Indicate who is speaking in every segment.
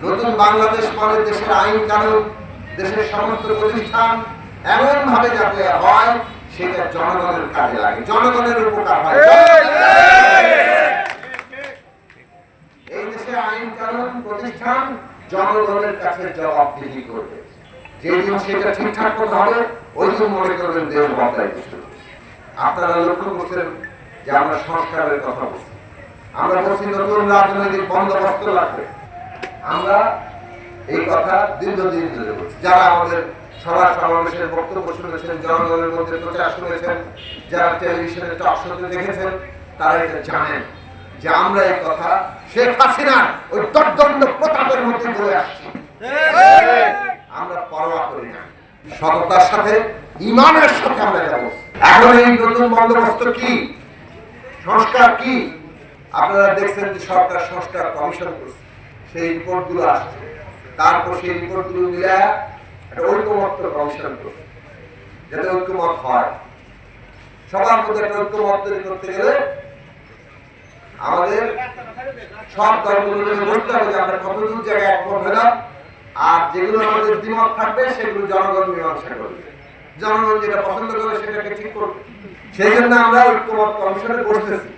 Speaker 1: নতুন বাংলাদেশ মানে দেশের আইন কানুন, দেশের সমস্ত প্রতিষ্ঠান এমন ভাবে যাতে হয় সেটা জনগণের কাজে লাগে, জনগণের উপকার হয়। এই দেশের আইন কানুন প্রতিষ্ঠান জনগণের কাছে জবাবদিহি করবে। যেদিন সেটা ঠিকঠাক করতে হবে ওই দিন মনে করবেন দেশ বদলাইতে শুরু। আপনারা লক্ষ্য করছেন যে আমরা সংস্কারের কথা বলছি, আমরা বলছি নতুন রাজনৈতিক বন্দোবস্ত লাগবে। আমরা এই কথা দীর্ঘদিন ধরে বলছি। যারা আমাদের সভা সমাবেশের বক্তব্য শুনেছেন, জনগণের মধ্যে প্রচার শুনেছেন, যারা টেলিভিশনে টক শোতে দেখেছেন, তারা এটা জানেন যে আমরা এই কথা শেখ হাসিনার ওই দর্দণ্ড প্রতাপের মধ্যে বলে আসছি। আমরা পরোয়া করি না, সততার সাথে ঈমানের সাথে আমরা যাব। এখন এই নতুন বন্দোবস্ত কি, সংস্কার কি? আপনারা দেখছেন যে সরকার সংস্কার কমিশন করছে, সেই রিপোর্টগুলো আসছে, তারপর সেই রিপোর্টগুলো মিলে একটা ঐক্যমত্য কমিশন করছে, যাতে ঐক্যমত হয়। সবার মধ্যে একটা ঐক্যমত তৈরি করতে গেলে আমাদের সব দলগুলো বলতে হবে যে আমরা কতদূর জায়গায় একমত হলাম, আর যেগুলো আমাদের দ্বিমত থাকবে সেগুলো জনগণ মীমাংসা করবে। জনগণ যেটা পছন্দ করে সেটাকে ঠিক করবে। সেই জন্য আমরা ঐক্যমত কমিশনে বসতেছি।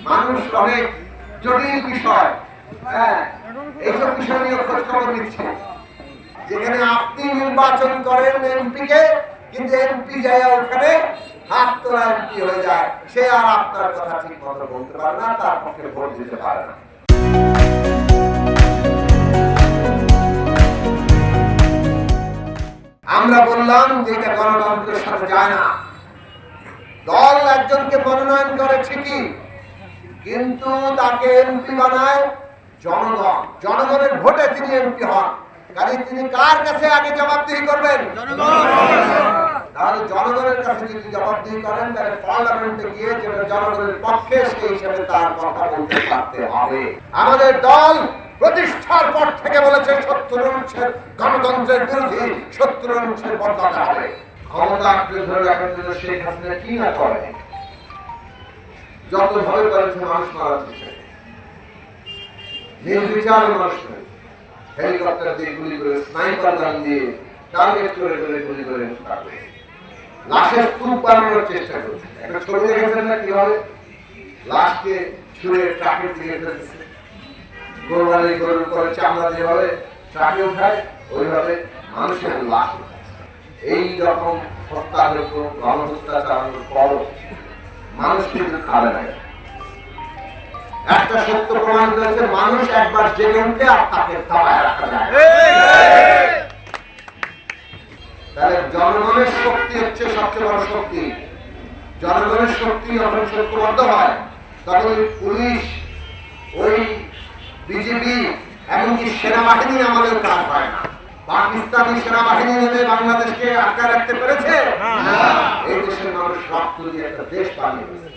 Speaker 1: মানুষ অনেক জটিল বিষয়, এইসব বিষয় নিয়ে খোঁজ খবর নিচ্ছে। যেখানে আপনি নির্বাচন করেন এমপিকে, কিন্তু এমপি যায় ওখানে হাত তোলা এমপি হয়ে যায়, সে আর আপনার কথা ঠিক মতো বলতে পারে না, তার পক্ষে ভোট দিতে পারে না। আমরা বললাম যে এটা গণতন্ত্রের সাথে যায় না। দল একজনকে মনোনয়ন করে ঠিকই, কিন্তু তাকে এমপি বানায় জনগণ। জনগণের ভোটে তিনি এমপি হন, কাজে তিনি কার কাছে আগে জবাবদিহি করবেন? তাহলে জনগণের কাছে যদি জবাবদিহি করেন, তাহলে পার্লামেন্টে গিয়ে যেটা জনগণের পক্ষে সেই হিসেবে তার কথা বলতে পারতে হবে। আমাদের দল প্রতিষ্ঠার পর থেকে বলেছে ৭০ অংশের গণতন্ত্রের বিরোধী, ৭০ অংশের বদলাতে হবে। ক্ষমতা আঁকড়ে ধরে রাখার জন্য শেখ হাসিনা কি না করে, যত ভয় করেছে মানুষ মারা যাচ্ছে, নির্বিচার মানুষ হেলিকপ্টার দিয়ে গুলি করে, স্নাইপার গান দিয়ে টার্গেট করে গুলি করে লাশের স্তূপ বানানোর চেষ্টা করছে। একটা ছবি দেখেছেন না কিভাবে লাশকে ছুঁড়ে ট্রাকের দিকে ফেলছে? কোরবানি গরুর করে চামড়া যেভাবে ট্রাকে উঠায়, ওইভাবে মানুষের লাশ উঠায়। এই রকম হত্যাযোগ্য গণহত্যা চালানোর পরও মানুষ কিন্তু খাবে না। একটা সত্য প্রমাণ করেছে, মানুষ একবার জেগে উঠে আর তাকে দাবায় রাখা যায়। তাহলে জনগণের শক্তি হচ্ছে সবচেয়ে বড় শক্তি। জনগণের শক্তি যখন ঐক্যবদ্ধ হয়, তখন পুলিশ, ওই বিজেপি, এমনকি সেনাবাহিনী আমাদের কাজ হয় না। পাকিস্তানি সেনাবাহিনী নেমে বাংলাদেশকে আটকায় রাখতে পেরেছে? এই দেশের মানুষ রক্ত দিয়ে একটা দেশ বানিয়েছে।